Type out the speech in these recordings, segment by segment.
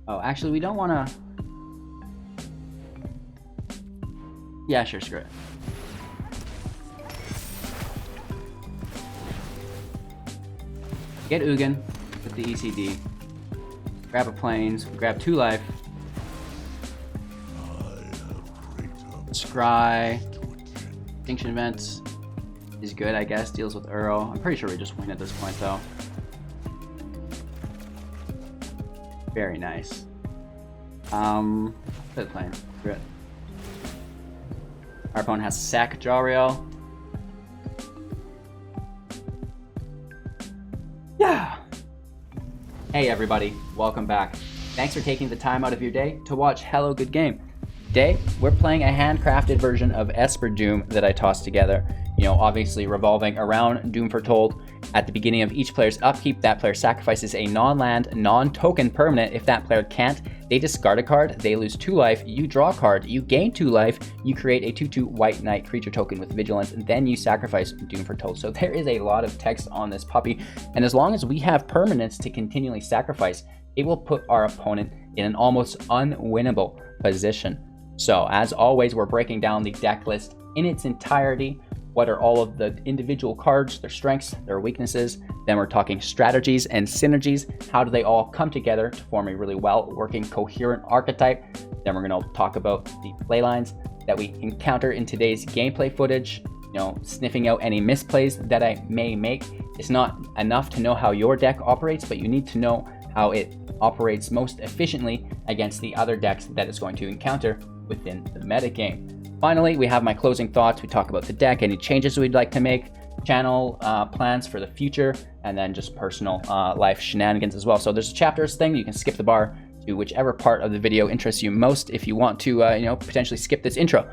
Oh, actually, we don't want to... Yeah, sure, screw it. Get Ugin with the ECD. Grab a planes, grab 2 life. Scry. Extinction Event is good, I guess. Deals with Uro. I'm pretty sure we just win at this point, though. Very nice. Play the plane. Screw it. Our opponent has Sack Jariel. Yeah. Hey everybody, welcome back. Thanks for taking the time out of your day to watch Hello Good Game. Today, we're playing a handcrafted version of Esper Doom that I tossed together. You know, obviously revolving around Doom Foretold. At the beginning of each player's upkeep, that player sacrifices a non-land, non-token permanent. If that player can't, they discard a card, they lose 2 life, you draw a card, you gain 2 life, you create a 2/2 white knight creature token with vigilance, and then you sacrifice Doom Foretold. So there is a lot of text on this puppy, and as long as we have permanents to continually sacrifice, it will put our opponent in an almost unwinnable position. So as always, we're breaking down the deck list in its entirety. What are all of the individual cards, their strengths, their weaknesses. Then we're talking strategies and synergies. How do they all come together to form a really well working, coherent archetype? Then we're going to talk about the playlines that we encounter in today's gameplay footage. You know, sniffing out any misplays that I may make. It's not enough to know how your deck operates, but you need to know how it operates most efficiently against the other decks that it's going to encounter within the metagame. Finally, we have my closing thoughts. We talk about the deck, any changes we'd like to make, channel plans for the future, and then just personal life shenanigans as well. So there's a chapters thing. You can skip the bar to whichever part of the video interests you most if you want to, potentially skip this intro.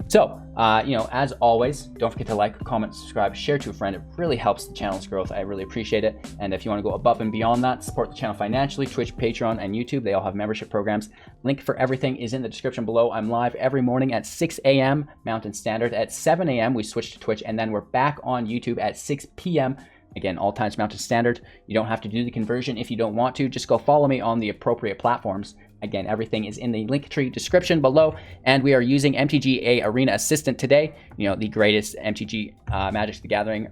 So, as always, don't forget to like, comment, subscribe, share to a friend. It really helps the channel's growth. I really appreciate it. And if you want to go above and beyond that, support the channel financially, Twitch, Patreon, and YouTube. They all have membership programs. Link for everything is in the description below. I'm live every morning at 6 a.m. Mountain Standard. At 7 a.m. we switch to Twitch, and then we're back on YouTube at 6 p.m. Again, all times Mountain Standard. You don't have to do the conversion if you don't want to. Just go follow me on the appropriate platforms. Again, everything is in the Linktree description below, and we are using MTGA Arena Assistant today. You know, the greatest MTG Magic the Gathering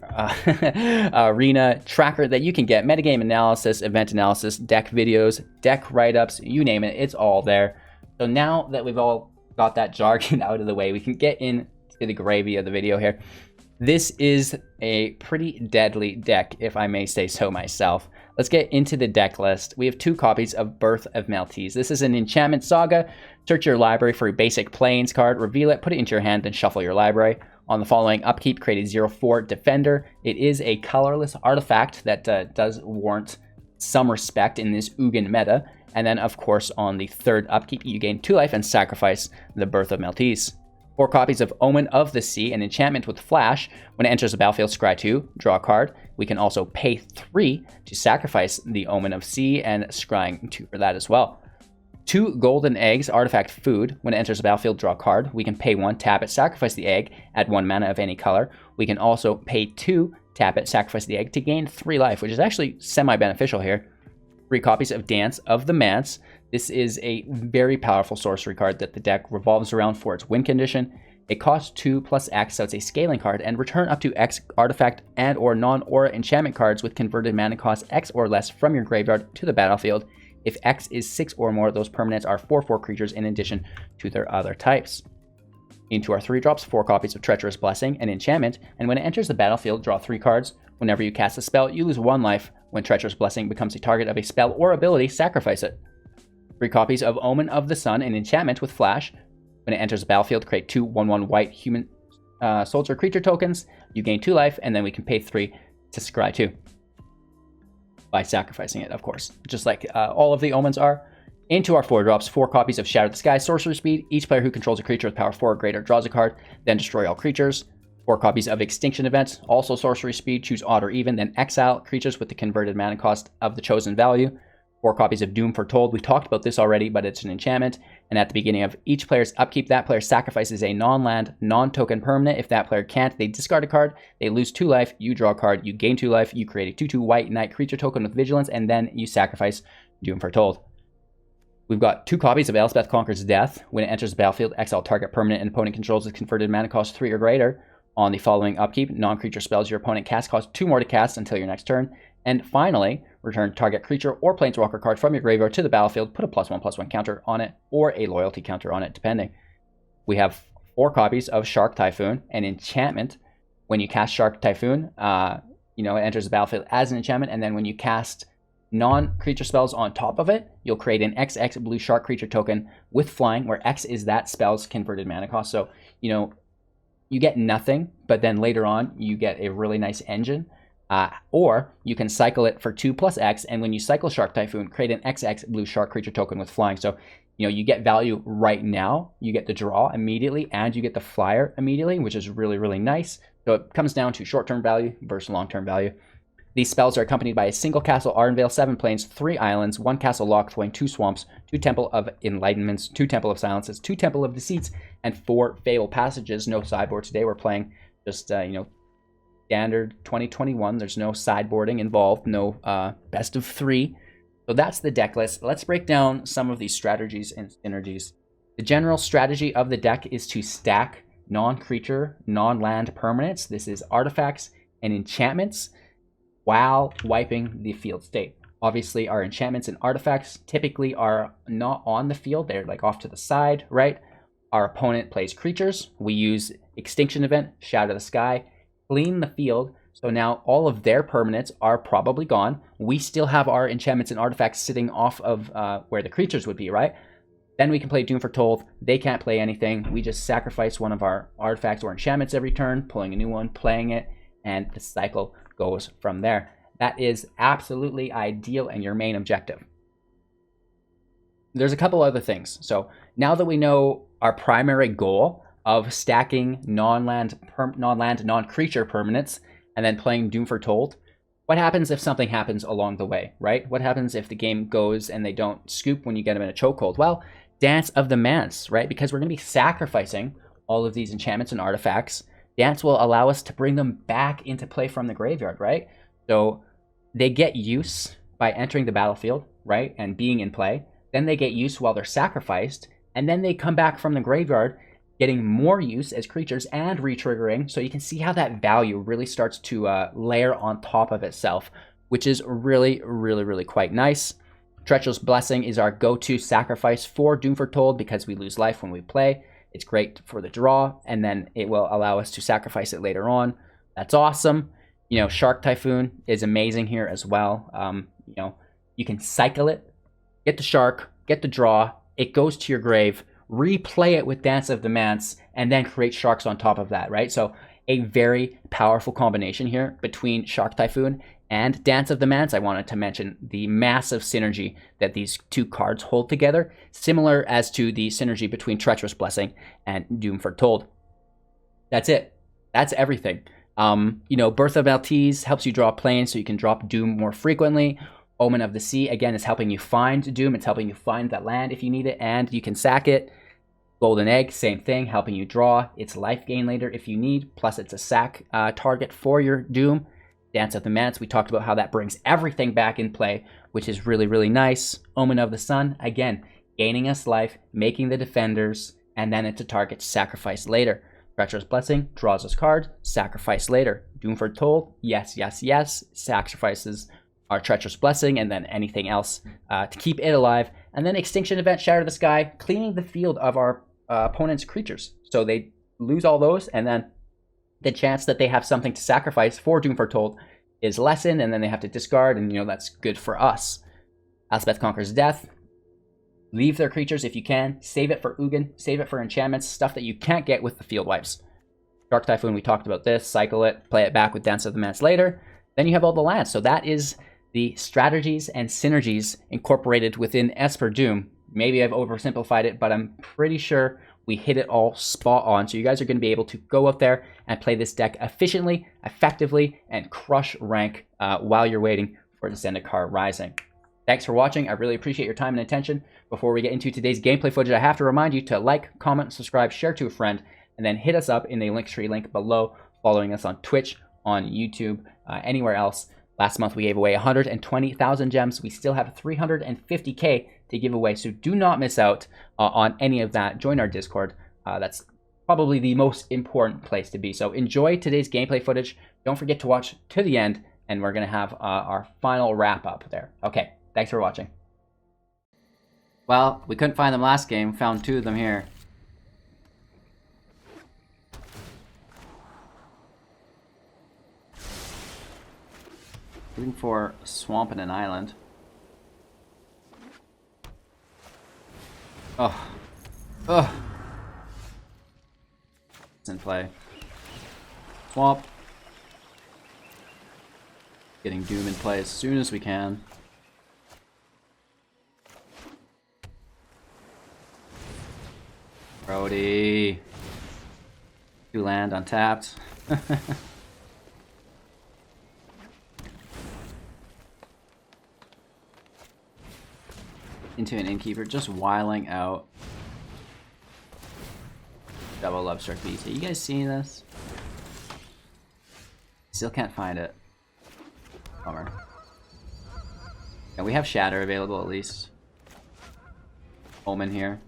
arena tracker that you can get. Metagame analysis, event analysis, deck videos, deck write-ups, you name it, it's all there. So now that we've all got that jargon out of the way, we can get into the gravy of the video here. This is a pretty deadly deck, if I may say so myself. Let's get into the deck list. We have 2 copies of Birth of Maltese. This is an enchantment saga. Search your library for a basic plains card, reveal it, put it into your hand, then shuffle your library. On the following upkeep, create a 0/4 defender. It is a colorless artifact that does warrant some respect in this Ugin meta. And then, of course, on the 3rd upkeep, you gain 2 life and sacrifice the Birth of Maltese. 4 copies of Omen of the Sea, an enchantment with flash. When it enters the battlefield, scry 2, draw a card. We can also pay 3 to sacrifice the Omen of Sea, and scrying 2 for that as well. 2 golden eggs, artifact food. When it enters the battlefield, draw a card. We can pay 1, tap it, sacrifice the egg, add 1 mana of any color. We can also pay 2, tap it, sacrifice the egg to gain 3 life, which is actually semi-beneficial here. 3 copies of Dance of the Manse. This is a very powerful sorcery card that the deck revolves around for its win condition. It costs 2 plus X, so it's a scaling card, and return up to X artifact and or non-aura enchantment cards with converted mana cost X or less from your graveyard to the battlefield. If X is 6 or more, those permanents are 4/4 creatures in addition to their other types. Into our 3 drops, 4 copies of Treacherous Blessing, an enchantment, and when it enters the battlefield, draw 3 cards. Whenever you cast a spell, you lose 1 life. When Treacherous Blessing becomes a target of a spell or ability, sacrifice it. 3 copies of Omen of the Sun, an enchantment with flash. When it enters the battlefield, create 2 1/1 white human soldier creature tokens. You gain 2 life, and then we can pay 3 to scry 2. By sacrificing it, of course. Just like all of the Omens are. Into our 4 drops, 4 copies of Shatter the Sky, sorcery speed. Each player who controls a creature with power 4 or greater draws a card, then destroy all creatures. 4 copies of Extinction Event, also sorcery speed. Choose odd or even, then exile creatures with the converted mana cost of the chosen value. 4 copies of Doom Foretold. We talked about this already, but it's an enchantment. And at the beginning of each player's upkeep, that player sacrifices a non-land, non-token permanent. If that player can't, they discard a card. They lose 2 life. You draw a card. You gain 2 life. You create a 2/2 white knight creature token with vigilance, and then you sacrifice Doom Foretold. We've got 2 copies of Elspeth Conquers Death. When it enters the battlefield, exile target permanent and opponent controls is converted mana cost 3 or greater. On the following upkeep, non-creature spells your opponent casts cost 2 more to cast until your next turn. And finally, return target creature or planeswalker card from your graveyard to the battlefield, put a +1/+1 counter on it, or a loyalty counter on it, depending. We have 4 copies of Shark Typhoon, an enchantment. When you cast Shark Typhoon, it enters the battlefield as an enchantment, and then when you cast non-creature spells on top of it, you'll create an XX blue shark creature token with flying, where X is that spell's converted mana cost. So, you get nothing, but then later on, you get a really nice engine. Or you can cycle it for 2 + X, and when you cycle Shark Typhoon, create an XX blue shark creature token with flying. So, you get value right now, you get the draw immediately, and you get the flyer immediately, which is really, really nice. So it comes down to short-term value versus long-term value. These spells are accompanied by a single Castle Ardenvale, 7 plains, 3 islands, 1 Castle Locthwain, 2 swamps, 2 Temple of Enlightenments, 2 Temple of Silences, 2 Temple of Deceits, and 4 Fatal Passages. No sideboard today. We're playing just, standard 2021. There's no sideboarding involved, no best of 3. So that's the deck list. Let's break down some of these strategies and synergies. The general strategy of the deck is to stack non-creature, non-land permanents. This is artifacts and enchantments, while wiping the field state. Obviously, our enchantments and artifacts typically are not on the field. They're like off to the side, right? Our opponent plays creatures. We use Extinction Event, Shatter the Sky, clean the field. So now all of their permanents are probably gone. We still have our enchantments and artifacts sitting off of where the creatures would be, right? Then we can play Doom Foretold. They can't play anything. We just sacrifice one of our artifacts or enchantments every turn, pulling a new one, playing it, and the cycle goes from there. That is absolutely ideal and your main objective. There's a couple other things. So now that we know our primary goal of stacking non-land, non-creature permanents and then playing Doom Foretold, what happens if something happens along the way, right? What happens if the game goes and they don't scoop when you get them in a chokehold? Well, Dance of the Manse, right? Because we're going to be sacrificing all of these enchantments and artifacts. Dance will allow us to bring them back into play from the graveyard, right? So they get use by entering the battlefield, right? And being in play. Then they get use while they're sacrificed. And then they come back from the graveyard, getting more use as creatures and re-triggering. So you can see how that value really starts to layer on top of itself, which is really, really, really quite nice. Treacherous Blessing is our go-to sacrifice for Doom Foretold because we lose life when we play. It's great for the draw, and then it will allow us to sacrifice it later on. That's awesome. Shark Typhoon is amazing here as well. You can cycle it, get the shark, get the draw, it goes to your grave, replay it with Dance of the Manse, and then create sharks on top of that, right? So a very powerful combination here between Shark Typhoon and Dance of the Manse. I wanted to mention the massive synergy that these 2 cards hold together, similar as to the synergy between Treacherous Blessing and Doom Foretold. That's it. That's everything. Birth of Maltese helps you draw planes so you can drop Doom more frequently. Omen of the Sea, again, is helping you find Doom. It's helping you find that land if you need it, and you can sack it. Golden Egg, same thing, helping you draw. It's life gain later if you need, plus it's a sack target for your Doom. Dance of the Manse, we talked about how that brings everything back in play, which is really, really nice. Omen of the Sun, again, gaining us life, making the defenders, and then it's a target to sacrifice later. Treacherous Blessing draws us cards, sacrifice later. Doom Foretold, yes, yes, yes, sacrifices our Treacherous Blessing and then anything else to keep it alive. And then Extinction Event, Shatter the Sky, cleaning the field of our opponent's creatures. So they lose all those, and then the chance that they have something to sacrifice for Doom Foretold is lessened, and then they have to discard, and that's good for us. Elspeth Conquers Death. Leave their creatures if you can. Save it for Ugin. Save it for enchantments. Stuff that you can't get with the field wipes. Shark Typhoon, we talked about this. Cycle it. Play it back with Dance of the Manse later. Then you have all the lands. So that is the strategies and synergies incorporated within Esper Doom. Maybe I've oversimplified it, but I'm pretty sure we hit it all spot on. So you guys are going to be able to go out there and play this deck efficiently, effectively, and crush rank while you're waiting for the Zendikar Rising. Thanks for watching. I really appreciate your time and attention. Before we get into today's gameplay footage, I have to remind you to like, comment, subscribe, share to a friend, and then hit us up in the Linktree link below, following us on Twitch, on YouTube, anywhere else. Last month we gave away 120,000 gems. We still have 350k to give away. So do not miss out on any of that. Join our Discord. That's probably the most important place to be. So enjoy today's gameplay footage. Don't forget to watch to the end, and we're going to have our final wrap up there. Okay, thanks for watching. Well, we couldn't find them last game. Found 2 of them here. Looking for a swamp and an island. Oh. Ugh. It's in play. Swamp. Getting Doom in play as soon as we can. Brody. 2 land untapped. Into an innkeeper, just wiling out. Double Lovestruck BT. You guys seeing this? Still can't find it. Bummer. And we have Shatter available at least. Omen here.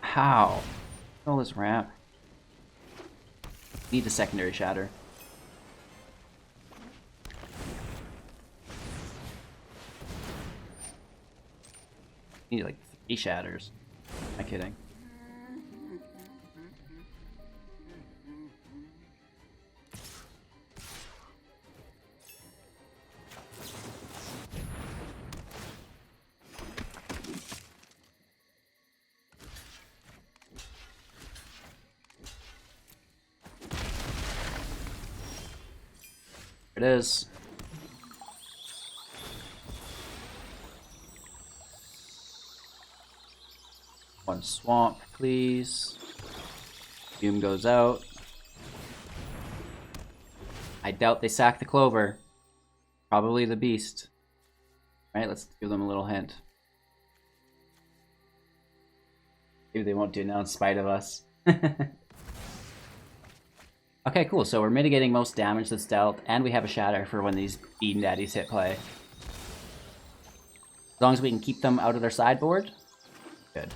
How? All this ramp. Need a secondary Shatter. Need like 3 shatters. Am I kidding? There it is. One swamp, please. Doom goes out. I doubt they sack the clover. Probably the beast. Right, let's give them a little hint. Maybe they won't do it now in spite of us. Okay, cool. So we're mitigating most damage to stealth, and we have a shatter for when these Bean Daddies hit play. As long as we can keep them out of their sideboard, good.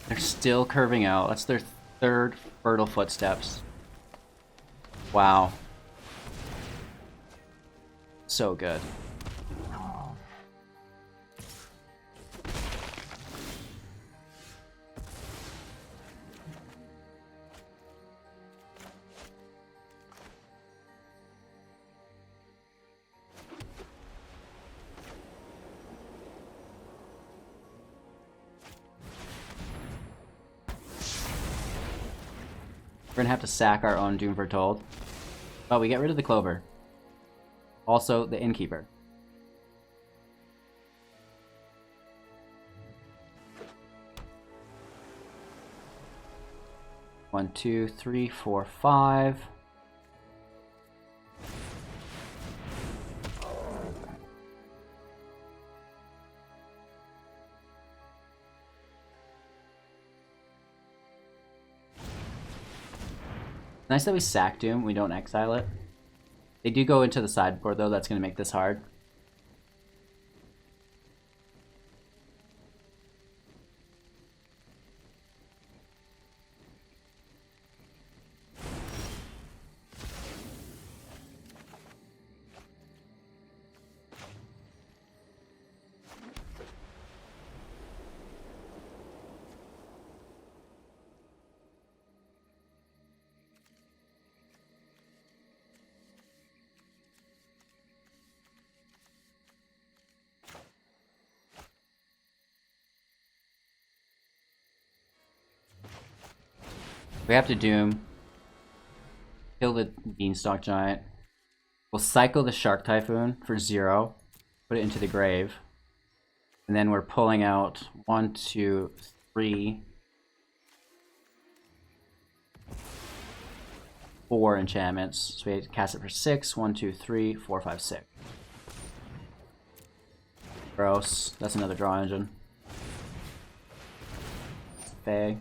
They're still curving out. That's their 3rd fertile footsteps. Wow. So good. We're gonna have to sack our own Doom Foretold. But we get rid of the clover. Also, the innkeeper. One, two, three, four, 5. Nice that we sack Doom, we don't exile it. They do go into the sideboard though, that's going to make this hard. We have to Doom. Kill the Beanstalk Giant. We'll cycle the Shark Typhoon for 0. Put it into the grave. And then we're pulling out 1, 2, 3, 4 enchantments. So we have to cast it for 6. 1, 2, 3, 4, 5, 6. Gross. That's another draw engine. Fae.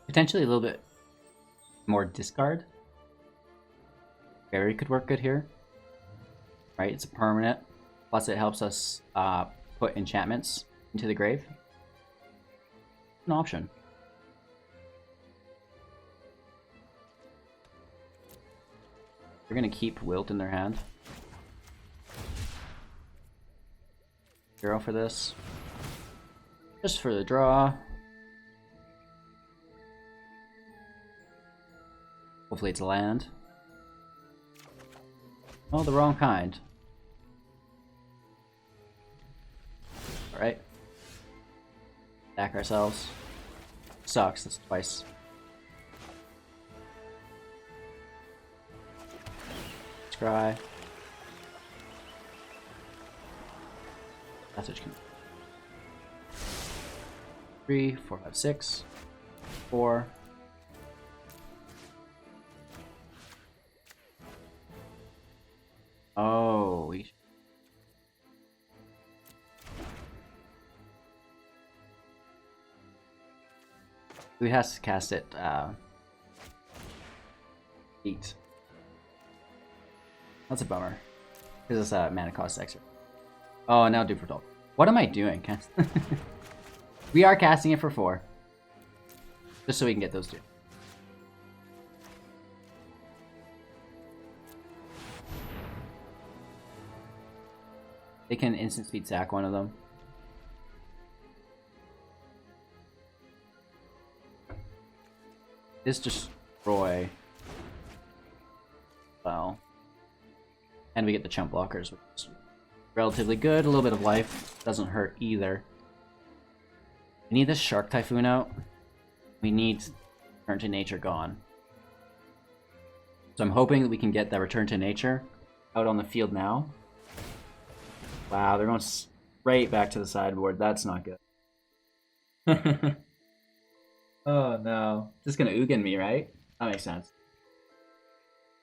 Potentially a little bit more discard. Fairy could work good here. Right, it's a permanent. Plus it helps us put enchantments into the grave. An option. They're gonna keep Wilt in their hand. Zero for this. Just for the draw. Hopefully it's a land. Oh, the wrong kind. Alright. Back ourselves. Sucks, that's twice. Scry. Passage can. 3, 4, 5, 6. 4. Oh, we has to cast it 8. That's a bummer. Because it's mana cost extra. Oh, now Doom Foretold. What am I doing? We are casting it for 4. Just so we can get those 2. They can instant speed sack one of them. This destroy. Well. And we get the chump blockers, which is relatively good. A little bit of life. Doesn't hurt either. We need this Shark Typhoon out. We need Return to Nature gone. So I'm hoping that we can get that Return to Nature out on the field now. Wow, they're going straight back to the sideboard. That's not good. Oh no. Just gonna Ugin me, right? That makes sense.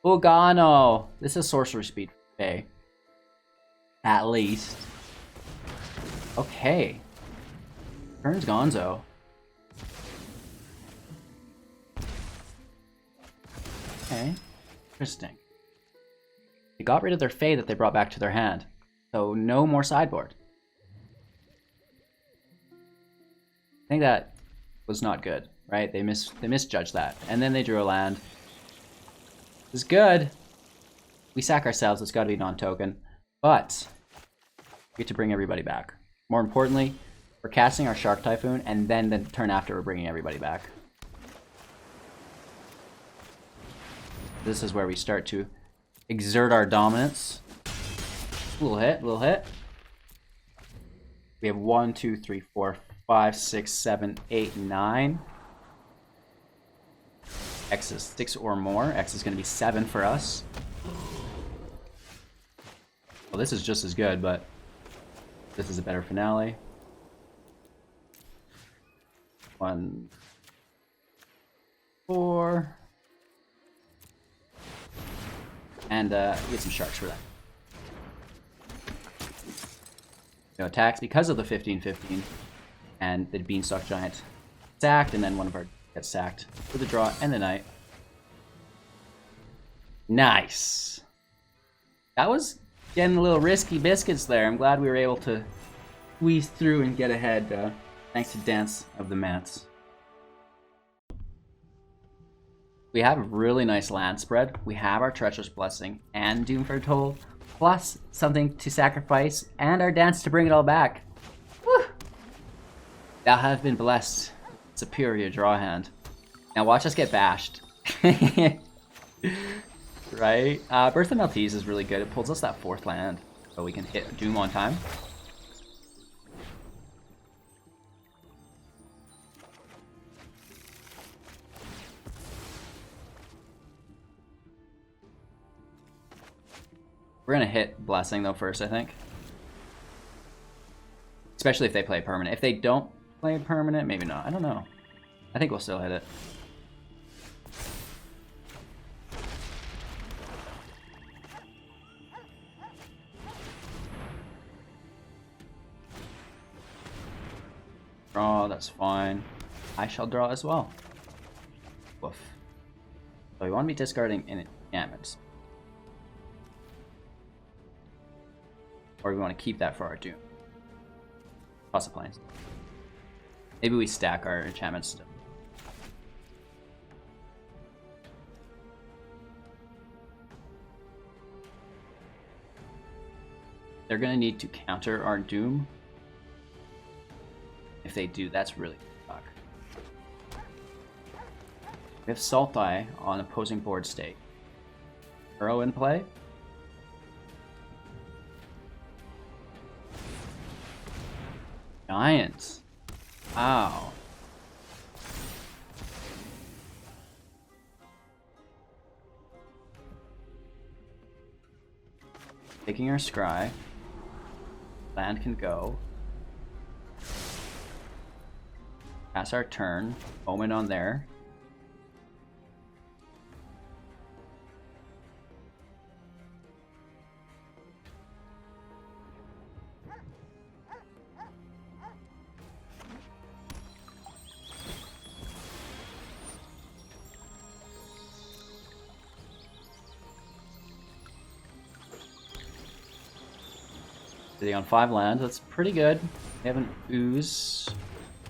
Ugano! This is sorcery speed. Okay. At least. Okay. Turns Gonzo. Okay. Interesting. They got rid of their Fae that they brought back to their hand. So no more sideboard. I think that was not good, right? They misjudged that. And then they drew a land. This is good. We sack ourselves, it's gotta be non-token. But we get to bring everybody back. More importantly, we're casting our Shark Typhoon, and then the turn after we're bringing everybody back. This is where we start to exert our dominance. Little hit, little hit. We have 1, 2, 3, 4, 5, 6, 7, 8, 9. X is 6 or more. X is going to be 7 for us. Well, this is just as good, but this is a better finale. 1, 4. And we get some sharks for that. No attacks because of the 15-15. And the Beanstalk Giant sacked, and then one of our gets sacked for the draw and the night. Nice. That was getting a little risky biscuits there. I'm glad we were able to squeeze through and get ahead thanks to Dance of the Mance. We have a really nice land spread. We have our Treacherous Blessing and Doom Foretold, plus something to sacrifice and our Dance to bring it all back. Woo! Thou have been blessed. Superior draw hand. Now watch us get bashed. Right? Birth of Maltese is really good. It pulls us that 4th land, so we can hit Doom on time. We're gonna hit Blessing though first, I think. Especially if they play permanent. If they don't play permanent, maybe not. I don't know. I think we'll still hit it. Draw, that's fine. I shall draw as well. Woof. So we want to be discarding enchantments. Or we want to keep that for our Doom. Toss the planes. Maybe we stack our enchantments still. They're going to need to counter our Doom. If they do, that's really suck. We have Salt Eye on opposing board state. Arrow in play. Giants. Wow. Taking our scry. Land can go. Pass our turn. Omen on there. Sitting on 5 lands, that's pretty good. We have an Ooze.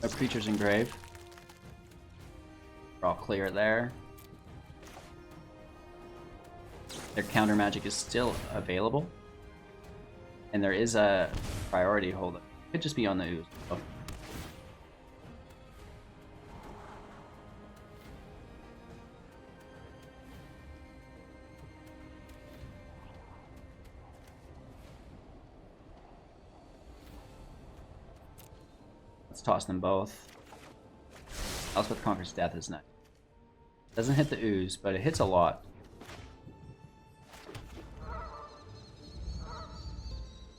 No creatures in grave. We're all clear there. Their counter magic is still available. And there is a priority hold. It could just be on the Ooze. Oh. Let's toss them both. Elspeth Conquers Death is nice. Doesn't hit the Ooze, but it hits a lot.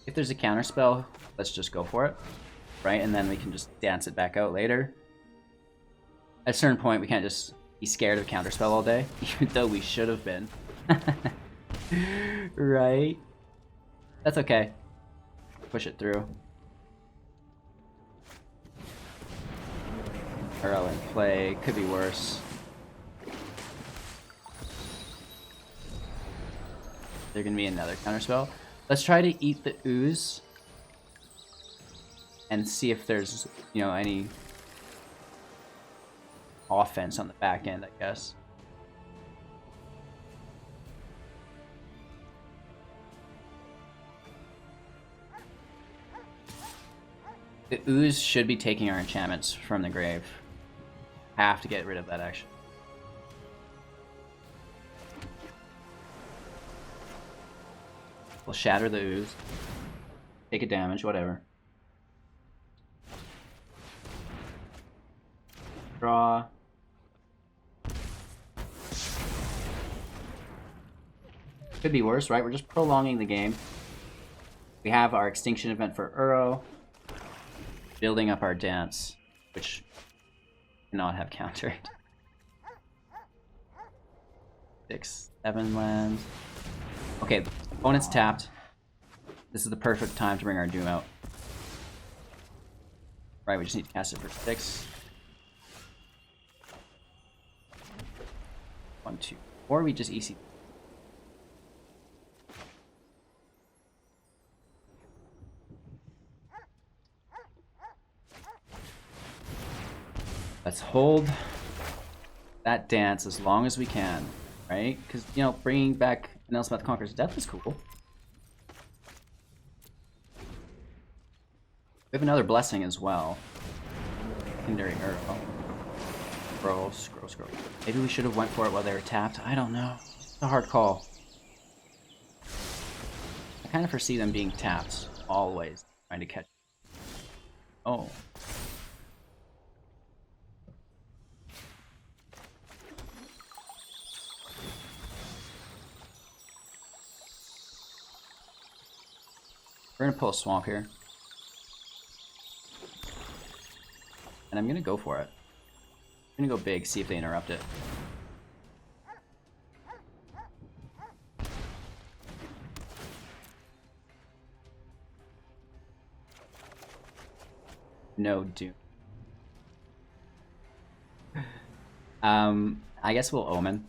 If there's a counter spell, let's just go for it. Right? And then we can just dance it back out later. At a certain point, we can't just be scared of counter spell all day, even though we should have been. Right? That's okay. Push it through. Arrow in play, could be worse. There's gonna be another counterspell. Let's try to eat the Ooze and see if there's, you know, any offense on the back end, I guess. The Ooze should be taking our enchantments from the grave. Have to get rid of that action. We'll shatter the Ooze. Take a damage, whatever. Draw. Could be worse, right? We're just prolonging the game. We have our Extinction Event for Uro. Building up our dance, which cannot have countered. 6, 7 lands. Okay, opponent's tapped. This is the perfect time to bring our Doom out. Right, we just need to cast it for 6. 1, 2. Or we just EC. Let's hold that dance as long as we can, right? Because, you know, bringing back an Elspeth Conquers Death is cool. We have another blessing as well. Hindering Earl. Scroll. Maybe we should have went for it while they were tapped. I don't know. It's a hard call. I kind of foresee them being tapped always, trying to catch. Oh. We're gonna pull a swamp here. And I'm gonna go for it. I'm gonna go big, see if they interrupt it. No Doom. I guess we'll Omen.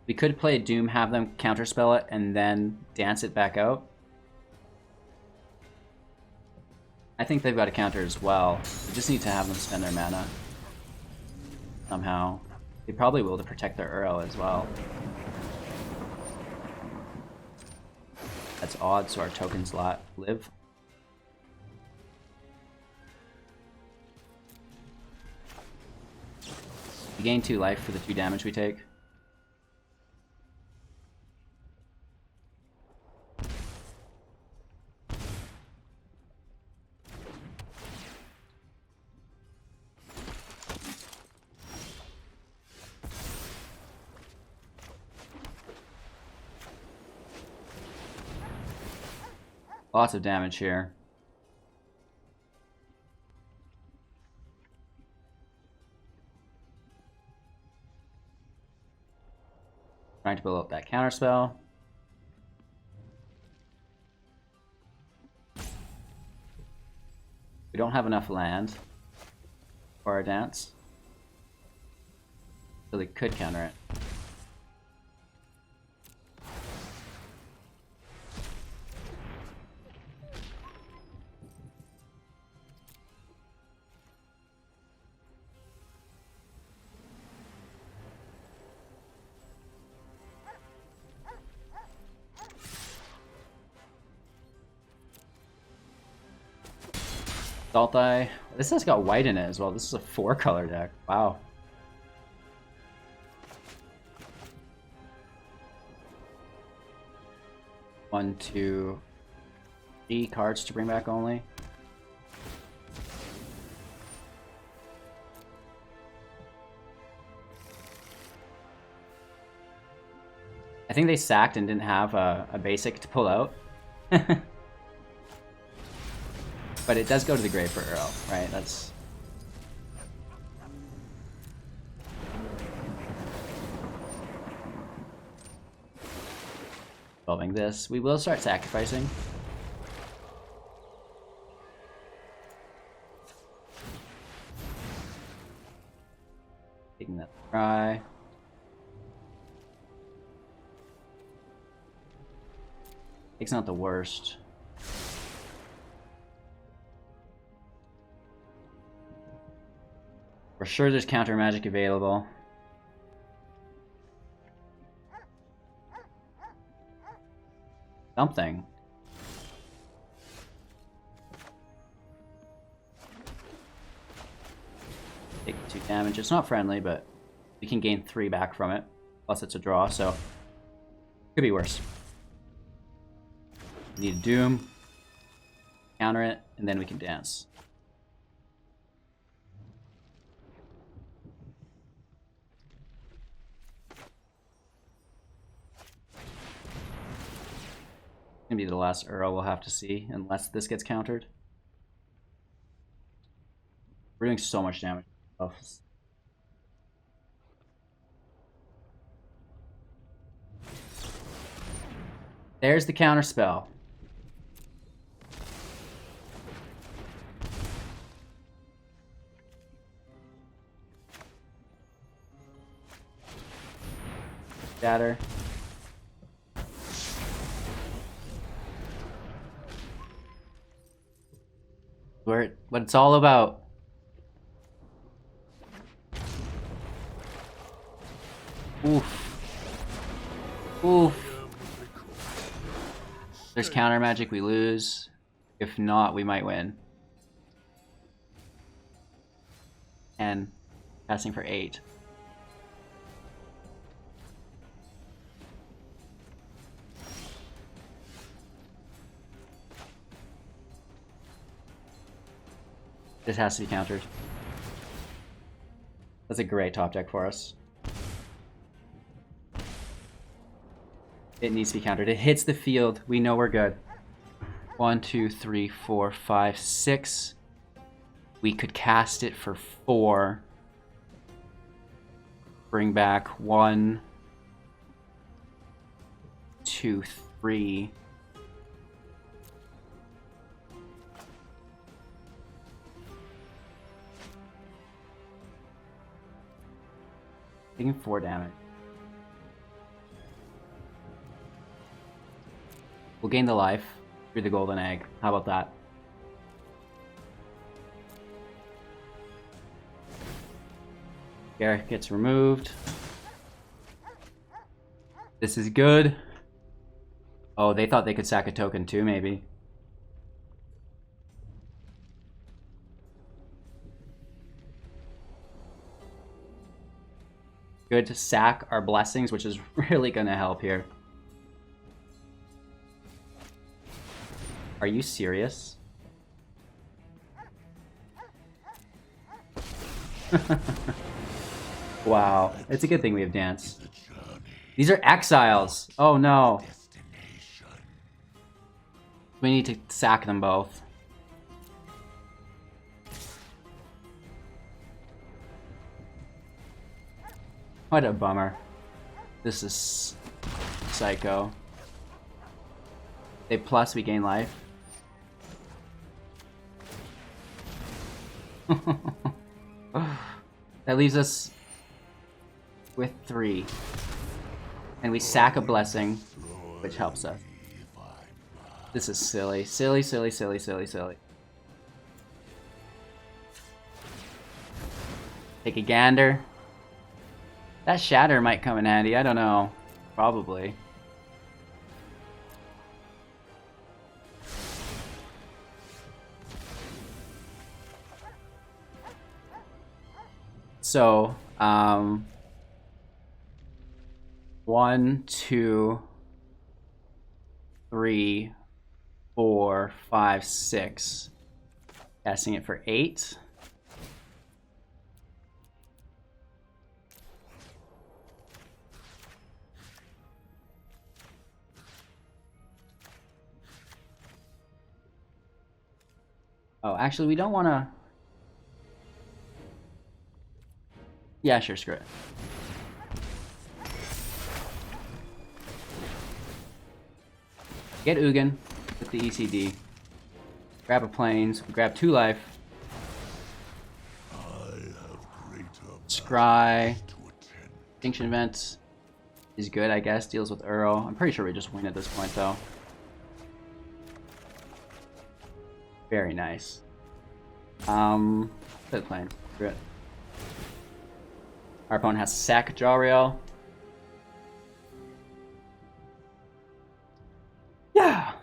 We could play Doom, have them counterspell it, and then dance it back out. I think they've got a counter as well. We just need to have them spend their mana. Somehow. They probably will to protect their Earl as well. That's odd, so our tokens live. We gain 2 life for the 2 damage we take. Lots of damage here. Trying to build up that counterspell. We don't have enough land for our dance, so they could counter it. Salt Eye. This has got white in it as well. This is a 4-color deck. Wow. One, 2, 3 cards to bring back only. I think they sacked and didn't have a basic to pull out. But it does go to the grave for Earl, right? That's... Solving this. We will start sacrificing. Taking that try. It's not the worst. For sure there's counter magic available. Something. Take 2 damage. It's not friendly, but we can gain 3 back from it. Plus it's a draw, so could be worse. Need a Doom. Counter it, and then we can dance. Gonna be the last Earl we'll have to see, unless this gets countered. We're doing so much damage. There's the counter spell. Shatter. What it's all about. Oof. Oof. There's counter magic, we lose. If not, we might win. And passing for 8. This has to be countered. That's a great top deck for us. It needs to be countered. It hits the field. We know we're good. 1, 2, 3, 4, 5, 6. We could cast it for 4. Bring back 1, 2, 3. Taking 4 damage. We'll gain the life through the golden egg. How about that? Garrick gets removed. This is good. Oh, they thought they could sack a token too, maybe. Good to sack our blessings, which is really gonna help here. Are you serious? Wow. It's a good thing we have Dance. These are exiles. Oh no. We need to sack them both. What a bummer. This is psycho. They plus, we gain life. That leaves us with 3. And we sack a blessing, which helps us. This is silly. Silly, silly, silly, silly, silly. Take a gander. That shatter might come in handy, I don't know. Probably. So, 1, 2, 3, 4, 5, 6. Casting it for 8. Oh, actually, we don't want to... Yeah, sure, screw it. Get Ugin with the ECD. Grab a plains, grab 2 life. Scry. Extinction Event is good, I guess. Deals with Earl. I'm pretty sure we just win at this point, though. Very nice. Play the plane. Screw it. Our opponent has sack Jariel. Yeah.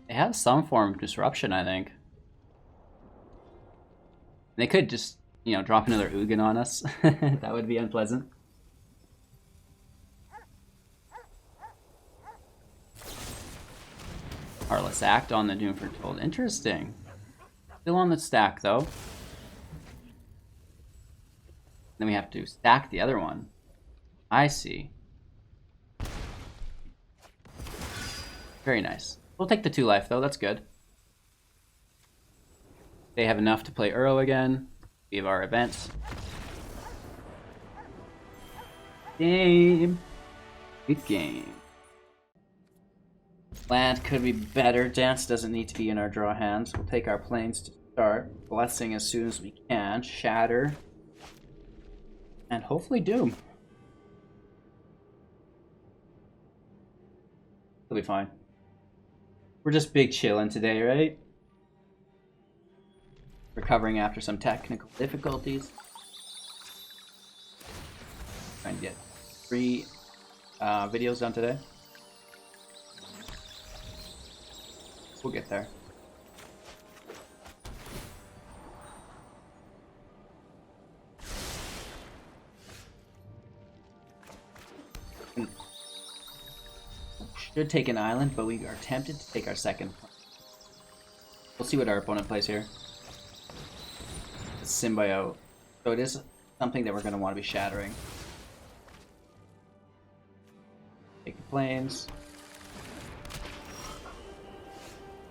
They have some form of disruption, I think. They could just, you know, drop another Ugin on us. That would be unpleasant. Heartless Act on the Doom Foretold. Interesting. Still on the stack, though. Then we have to stack the other one. I see. Very nice. We'll take the 2 life, though. That's good. They have enough to play Earl again. We have our events. Game. Good game. Land could be better. Dance doesn't need to be in our draw hands. We'll take our planes to start. Blessing as soon as we can. Shatter. And hopefully Doom. It'll be fine. We're just big chillin' today, right? Recovering after some technical difficulties. Trying to get 3 videos done today. We'll get there. Should take an island, but we are tempted to take our second. We'll see what our opponent plays here. The Symbiote. So it is something that we're going to want to be shattering. Take the planes.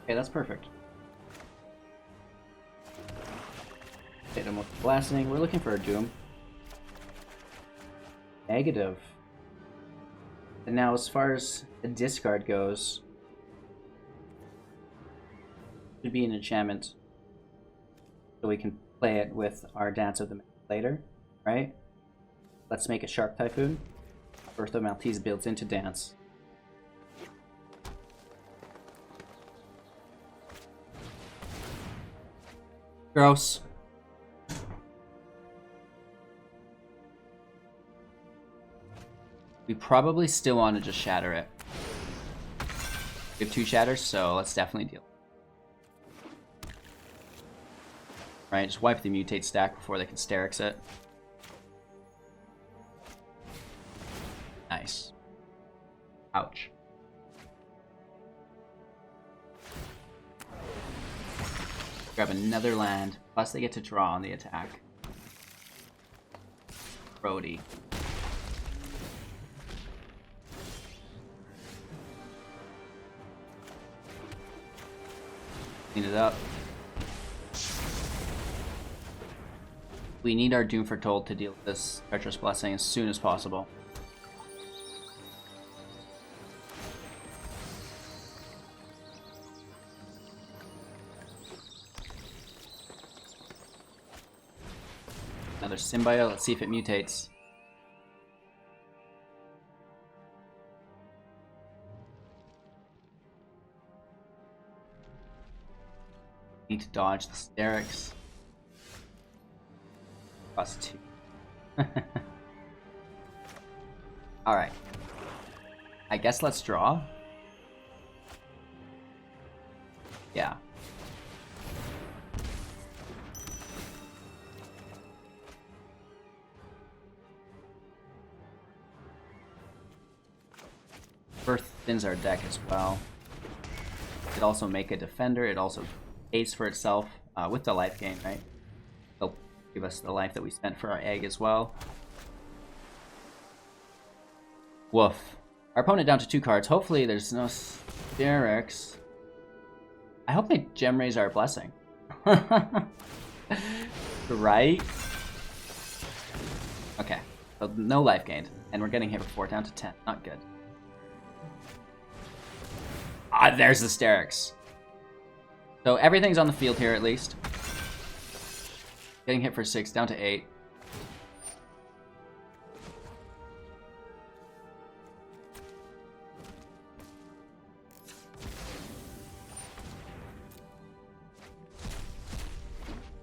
Okay, that's perfect. Hit him with the Blessing. We're looking for a Doom. Negative. And now, as far as the discard goes, should be an enchantment, so we can play it with our Dance of the Mythic later, right? Let's make a Shark Typhoon. Birth of Maltese builds into Dance. Gross. We probably still want to just shatter it. We have 2 shatters, so let's definitely deal. Right, just wipe the mutate stack before they can Stax it. Nice. Ouch. Grab another land, plus they get to draw on the attack. Brody. Clean it up. We need our Doom Foretold to deal with this Treacherous Blessing as soon as possible. Another Symbiote. Let's see if it mutates. Need to dodge the Stax. +2. Alright. I guess let's draw. Yeah. Birth thins our deck as well. It also make a defender. It also pays for itself with the life gain, right? It'll give us the life that we spent for our egg as well. Woof. Our opponent down to 2 cards. Hopefully there's no Stax. I hope they gem raise our blessing. Right? Okay. So no life gained. And we're getting hit with 4 down to 10. Not good. Ah, there's the Stax. So everything's on the field here at least. Getting hit for 6, down to 8.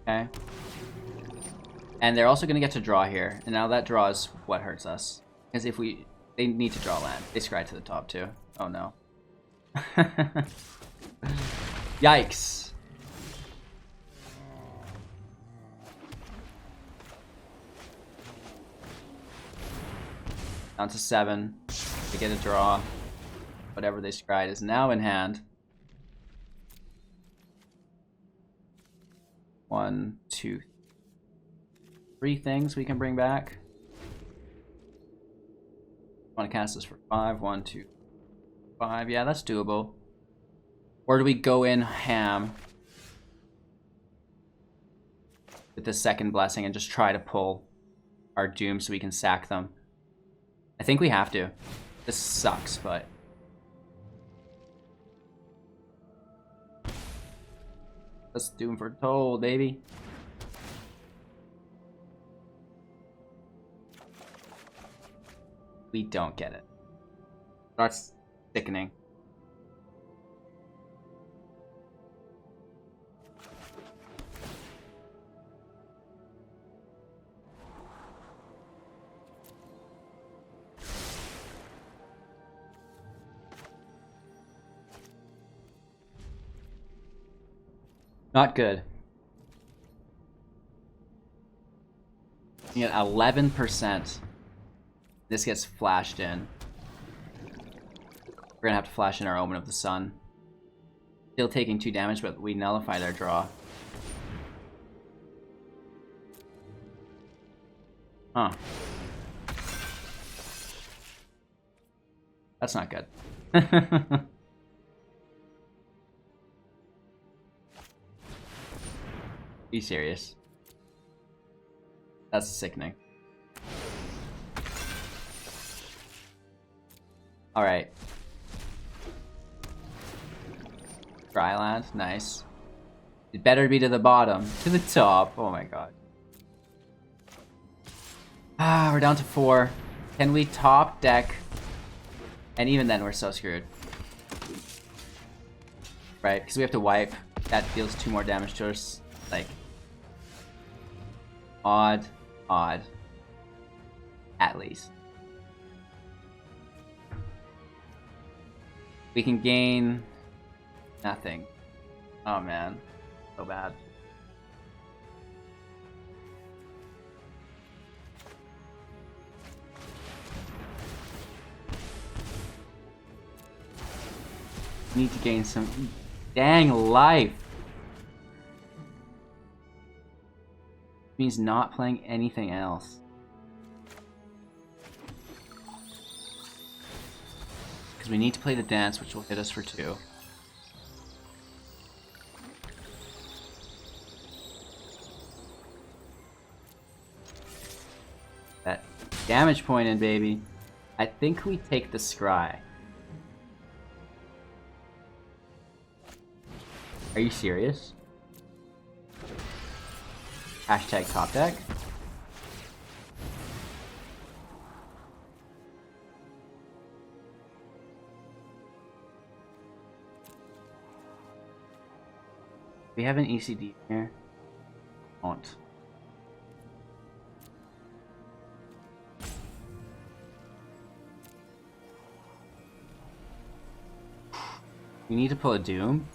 Okay. And they're also going to get to draw here. And now that draw is what hurts us. Because if we... They need to draw land. They scry to the top too. Oh no. Yikes. Down to 7. They get a draw. Whatever they scried is now in hand. 1, 2, 3 things we can bring back. I want to cast this for 5. 1, 2, 5. Yeah, that's doable. Or do we go in ham with the second blessing and just try to pull our Doom so we can sack them? I think we have to. This sucks, but... Let's Doom Foretold, baby. We don't get it. That's sickening. Not good. You get 11%. This gets flashed in. We're gonna have to flash in our Omen of the Sun. Still taking 2 damage, but we nullified our draw. Huh. That's not good. Be serious. That's sickening. Alright. Dryland, nice. It better be to the bottom. To the top. Oh my god. Ah, we're down to 4. Can we top deck? And even then, we're so screwed. Right, because we have to wipe. That deals 2 more damage to us. Like, odd. At least. We can gain nothing. Oh man, so bad. Need to gain some dang life. Means not playing anything else. Because we need to play the dance, which will hit us for 2. That damage point in, baby. I think we take the scry. Are you serious? Hashtag top deck. We have an ECD here. Won't. We need to pull a Doom.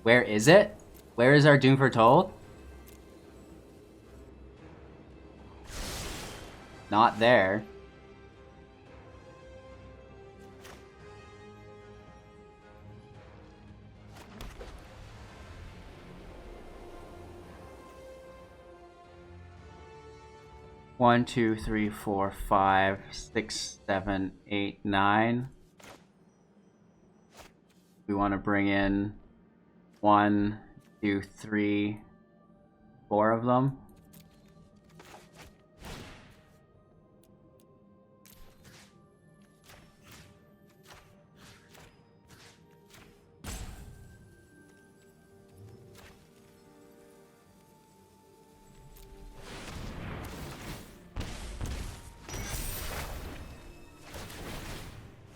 Where is it? Where is our Doom Foretold? Not there. One, 2, 3, 4, 5, 6, 7, 8, 9. We want to bring in 1, 2, 3, 4 of them.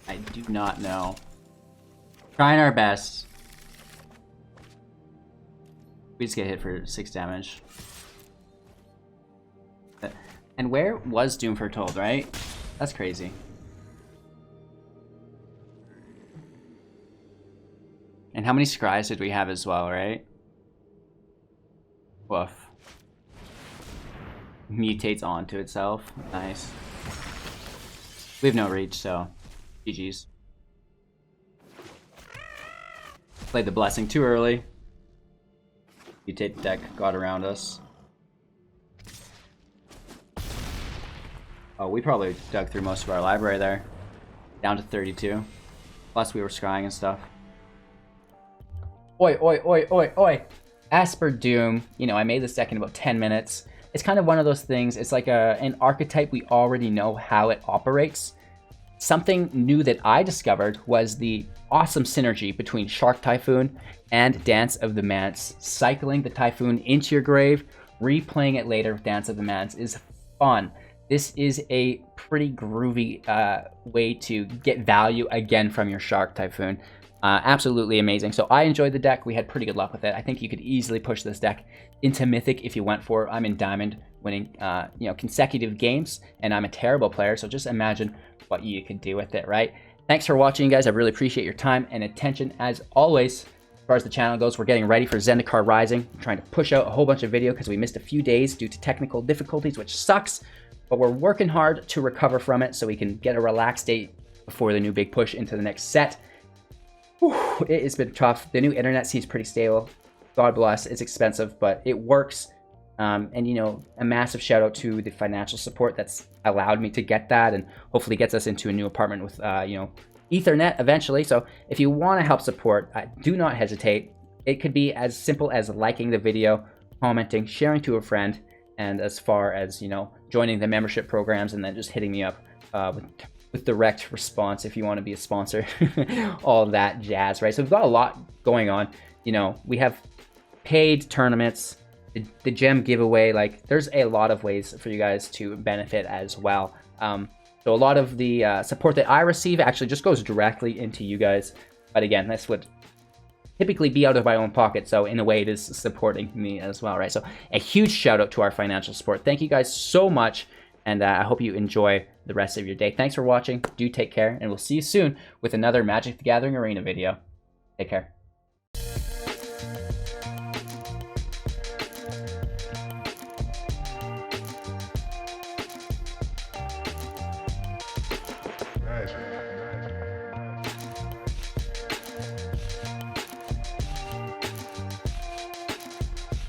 I do not know. Trying our best. We just get hit for 6 damage. And where was Doom Foretold, right? That's crazy. And how many scries did we have as well, right? Woof. Mutates onto itself. Nice. We have no reach, so GG's. Played the Blessing too early. Mutate the deck got around us. Oh, we probably dug through most of our library there. Down to 32. Plus we were scrying and stuff. Oi, oi, oi, oi, oi! Esper Doom. You know, I made this deck in about 10 minutes. It's kind of one of those things. It's like an archetype we already know how it operates. Something new that I discovered was the awesome synergy between Shark Typhoon and Dance of the Manse. Cycling the Typhoon into your grave, replaying it later with Dance of the Manse is fun. This is a pretty groovy way to get value again from your Shark Typhoon. Absolutely amazing. So I enjoyed the deck. We had pretty good luck with it. I think you could easily push this deck into Mythic if you went for it. I'm in Diamond, winning consecutive games, and I'm a terrible player. So just imagine what you could do with it, right? Thanks for watching, guys. I really appreciate your time and attention. As always, as far as the channel goes, we're getting ready for Zendikar Rising. I'm trying to push out a whole bunch of video because we missed a few days due to technical difficulties, which sucks. But we're working hard to recover from it so we can get a relaxed day before the new big push into the next set. Whew, it has been tough. The new internet seems pretty stable. God bless. It's expensive, but it works. And, you know, a massive shout out to the financial support that's allowed me to get that, and hopefully gets us into a new apartment with, you know, Ethernet eventually. So if you want to help support, do not hesitate. It could be as simple as liking the video, commenting, sharing to a friend, and as far as, you know, joining the membership programs, and then just hitting me up with direct response if you want to be a sponsor. All that jazz, right? So we've got a lot going on. You know, we have paid tournaments, the gem giveaway. Like, there's a lot of ways for you guys to benefit as well. So a lot of the support that I receive actually just goes directly into you guys. But again, this would typically be out of my own pocket, so in a way it is supporting me as well, right? So a huge shout out to our financial support. Thank you guys so much, and I hope you enjoy the rest of your day. Thanks for watching. Do take care, and we'll see you soon with another Magic the Gathering Arena video. Take care.